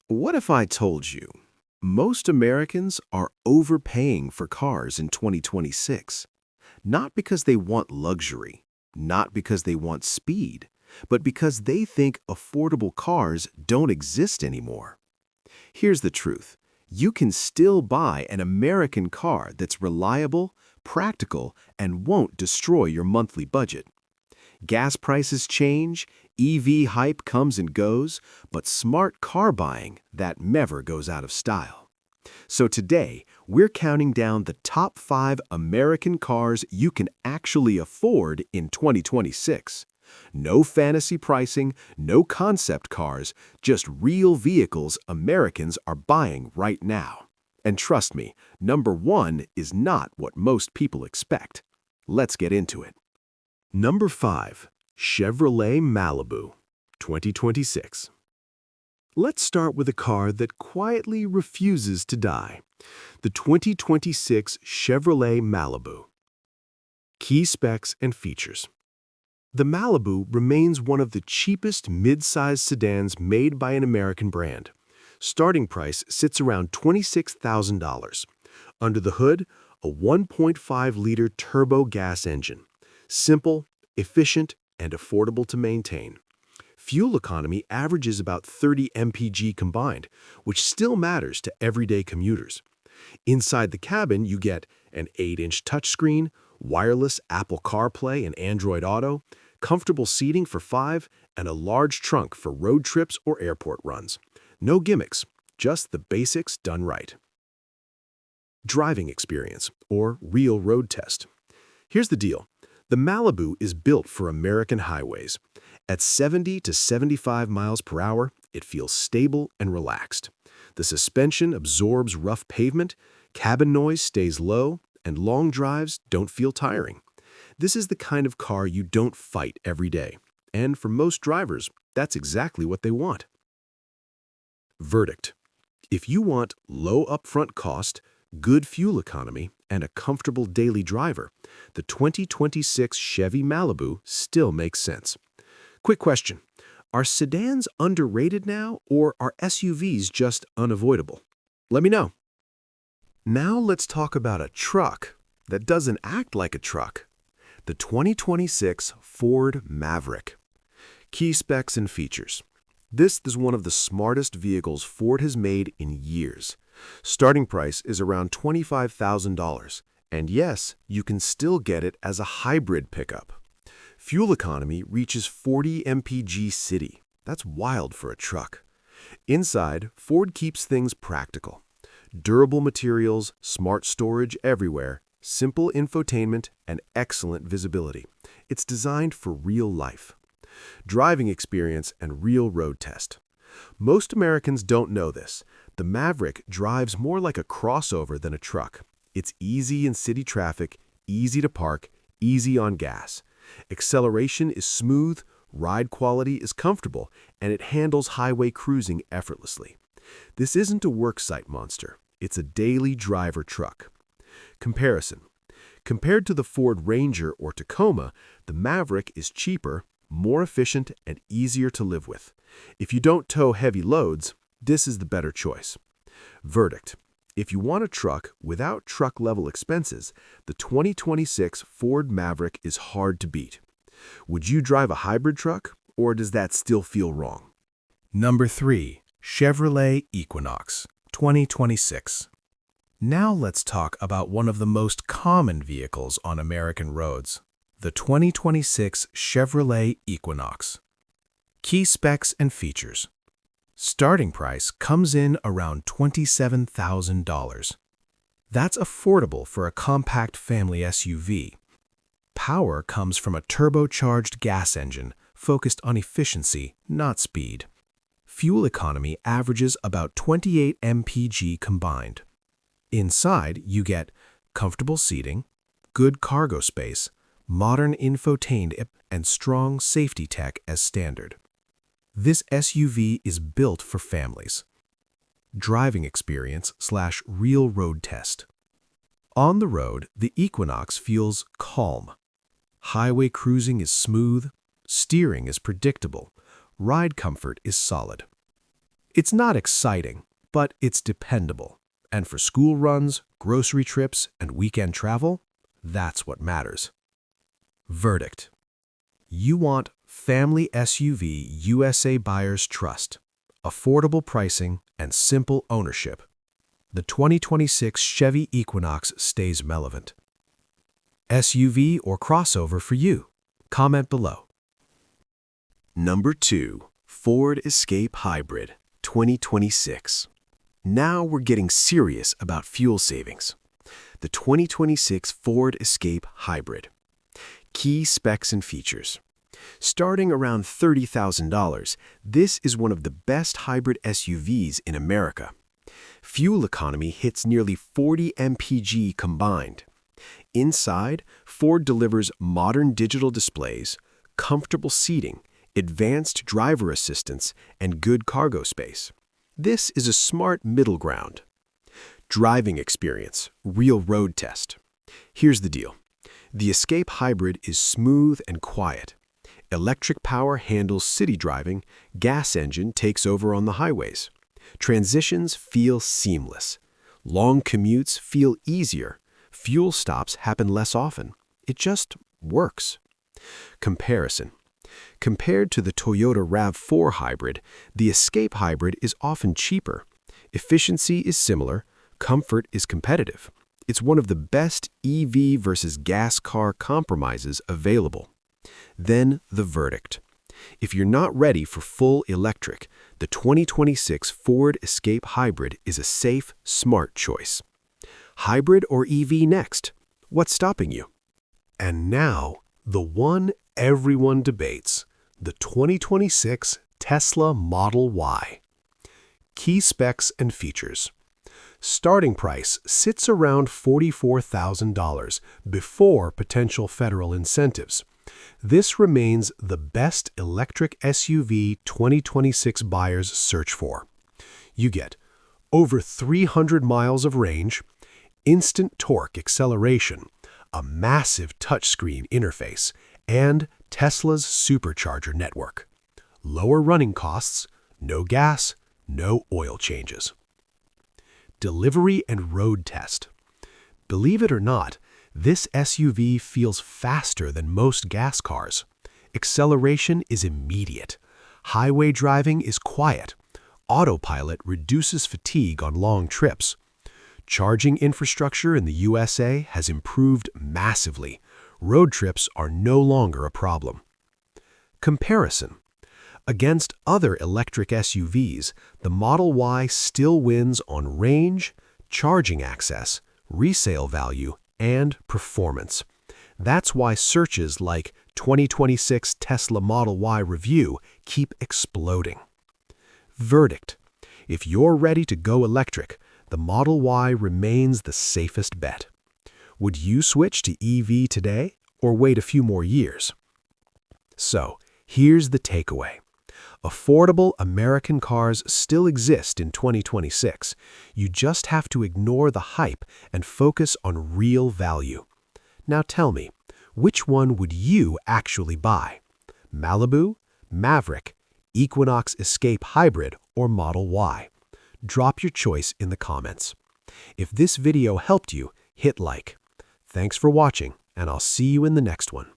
What if I told you most Americans are overpaying for cars in 2026? Not because they want luxury, not because they want speed, but because they think affordable cars don't exist anymore. Here's the truth. You can still buy an American car that's reliable, practical, and won't destroy your monthly budget. Gas prices change, EV hype comes and goes, but smart car buying, that never goes out of style. So today, we're counting down the top 5 American cars you can actually afford in 2026. No fantasy pricing, no concept cars, just real vehicles Americans are buying right now. And trust me, number 1 is not what most people expect. Let's get into it. Number 5. Chevrolet Malibu, 2026. Let's start with a car that quietly refuses to die. The 2026 Chevrolet Malibu. Key specs and features. The Malibu remains one of the cheapest mid-size sedans made by an American brand. Starting price sits around $26,000. Under the hood, a 1.5-liter turbo gas engine. Simple, efficient, and affordable to maintain. Fuel economy averages about 30 mpg combined, which still matters to everyday commuters. Inside the cabin, you get an 8-inch touchscreen, wireless Apple CarPlay and Android Auto, comfortable seating for 5, and a large trunk for road trips or airport runs. No gimmicks, just the basics done right. Driving experience, or real road test. Here's the deal. The Malibu is built for American highways. At 70 to 75 miles per hour, it feels stable and relaxed. The suspension absorbs rough pavement, cabin noise stays low, and long drives don't feel tiring. This is the kind of car you don't fight every day. And for most drivers, that's exactly what they want. Verdict. If you want low upfront cost, good fuel economy, and a comfortable daily driver, the 2026 Chevy Malibu still makes sense. Quick question. Are sedans underrated now, or are SUVs just unavoidable? Let me know. Now let's talk about a truck that doesn't act like a truck. The 2026 Ford Maverick. Key specs and features. This is one of the smartest vehicles Ford has made in years. Starting price is around $25,000, and yes, you can still get it as a hybrid pickup. Fuel economy reaches 40 mpg city. That's wild for a truck. Inside, Ford keeps things practical. Durable materials, smart storage everywhere, simple infotainment, and excellent visibility. It's designed for real life. Driving experience and real road test. Most Americans don't know this. The Maverick drives more like a crossover than a truck. It's easy in city traffic, easy to park, easy on gas. Acceleration is smooth, ride quality is comfortable, and it handles highway cruising effortlessly. This isn't a worksite monster. It's a daily driver truck. Comparison. Compared to the Ford Ranger or Tacoma, the Maverick is cheaper, more efficient, and easier to live with. If you don't tow heavy loads, this is the better choice. Verdict. If you want a truck without truck-level expenses, the 2026 Ford Maverick is hard to beat. Would you drive a hybrid truck, or does that still feel wrong? Number 3. Chevrolet Equinox, 2026. Now let's talk about one of the most common vehicles on American roads, the 2026 Chevrolet Equinox. Key specs and features. Starting price comes in around $27,000. That's affordable for a compact family SUV. Power comes from a turbocharged gas engine focused on efficiency, not speed. Fuel economy averages about 28 mpg combined. Inside, you get comfortable seating, good cargo space, modern infotainment, and strong safety tech as standard. This SUV is built for families. Driving experience/real road test. On the road, the Equinox feels calm. Highway cruising is smooth, steering is predictable, ride comfort is solid. It's not exciting, but it's dependable. And for school runs, grocery trips, and weekend travel, that's what matters. Verdict. You want family SUV USA buyers' trust, affordable pricing, and simple ownership. The 2026 Chevy Equinox stays relevant. SUV or crossover for you? Comment below. Number 2. Ford Escape Hybrid, 2026. Now we're getting serious about fuel savings. The 2026 Ford Escape Hybrid. Key specs and features. Starting around $30,000, this is one of the best hybrid SUVs in America. Fuel economy hits nearly 40 mpg combined. Inside, Ford delivers modern digital displays, comfortable seating, advanced driver assistance, and good cargo space. This is a smart middle ground. Driving experience, real road test. Here's the deal. The Escape Hybrid is smooth and quiet. Electric power handles city driving, gas engine takes over on the highways. Transitions feel seamless. Long commutes feel easier. Fuel stops happen less often. It just works. Comparison. Compared to the Toyota RAV4 Hybrid, the Escape Hybrid is often cheaper. Efficiency is similar. Comfort is competitive. It's one of the best EV versus gas car compromises available. Then the verdict. If you're not ready for full electric, the 2026 Ford Escape Hybrid is a safe, smart choice. Hybrid or EV next? What's stopping you? And now, the one everyone debates, the 2026 Tesla Model Y. Key specs and features. Starting price sits around $44,000 before potential federal incentives. This remains the best electric SUV 2026 buyers search for. You get over 300 miles of range, instant torque acceleration, a massive touchscreen interface, and Tesla's supercharger network. Lower running costs, no gas, no oil changes. Delivery and road test. Believe it or not, this SUV feels faster than most gas cars. Acceleration is immediate. Highway driving is quiet. Autopilot reduces fatigue on long trips. Charging infrastructure in the USA has improved massively. Road trips are no longer a problem. Comparison. Against other electric SUVs, the Model Y still wins on range, charging access, resale value, and performance. That's why searches like 2026 Tesla Model Y review keep exploding. Verdict. If you're ready to go electric, the Model Y remains the safest bet. Would you switch to EV today or wait a few more years? So, here's the takeaway. Affordable American cars still exist in 2026. You just have to ignore the hype and focus on real value. Now tell me, which one would you actually buy? Malibu, Maverick, Equinox Escape Hybrid, or Model Y? Drop your choice in the comments. If this video helped you, hit like. Thanks for watching, and I'll see you in the next one.